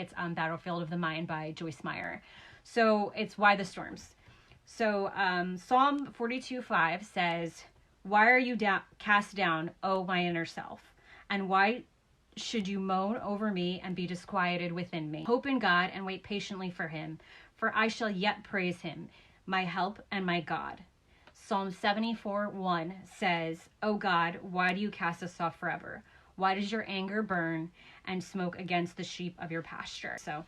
It's Battlefield of the Mind by Joyce Meyer. So it's Why the Storms. So Psalm 42:5 says, "Why are you cast down, O my inner self? And why should you moan over me and be disquieted within me? Hope in God and wait patiently for him, for I shall yet praise him, my help and my God." Psalm 74:1 says, "O God, why do you cast us off forever? Why does your anger burn and smoke against the sheep of your pasture?" So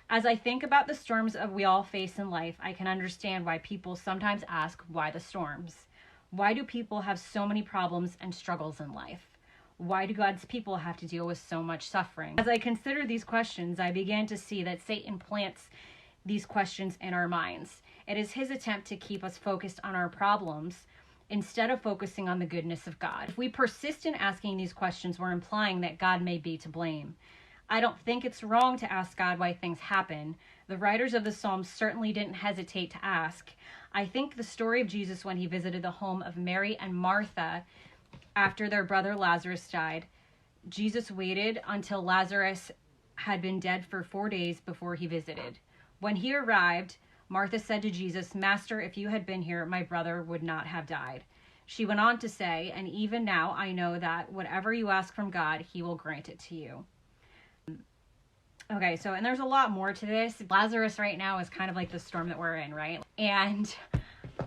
as I think about the storms that we all face in life, I can understand why people sometimes ask, why the storms? Why do people have so many problems and struggles in life? Why do God's people have to deal with so much suffering? As I consider these questions, I began to see that Satan plants these questions in our minds. It is his attempt to keep us focused on our problems instead of focusing on the goodness of God. If we persist in asking these questions, we're implying that God may be to blame. I don't think it's wrong to ask God why things happen. The writers of the Psalms certainly didn't hesitate to ask. I think the story of Jesus when he visited the home of Mary and Martha after their brother Lazarus died, Jesus waited until Lazarus had been dead for 4 days before he visited. When he arrived, Martha said to Jesus, "Master, if you had been here, my brother would not have died." She went on to say, "And even now I know that whatever you ask from God, he will grant it to you." Okay, so, and there's a lot more to this. Lazarus right now is kind of like the storm that we're in, right? And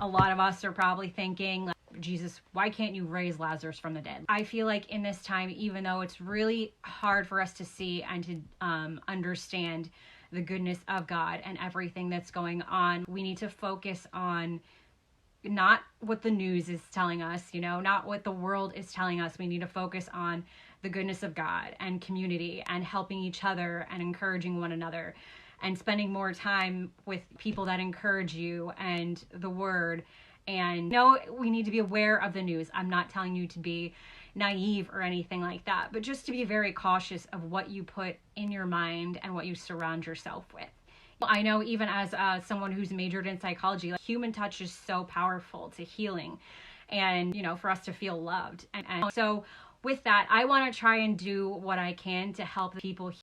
a lot of us are probably thinking, Jesus, why can't you raise Lazarus from the dead? I feel like in this time, even though it's really hard for us to see and to understand the goodness of God and everything that's going on, we need to focus on not what the news is telling us, not what the world is telling us. We need to focus on the goodness of God and community and helping each other and encouraging one another and spending more time with people that encourage you and the word. And we need to be aware of the news. I'm not telling you to be naive or anything like that, but just to be very cautious of what you put in your mind and what you surround yourself with. I know even as someone who's majored in psychology, human touch is so powerful to healing and, for us to feel loved. And so with that, I want to try and do what I can to help people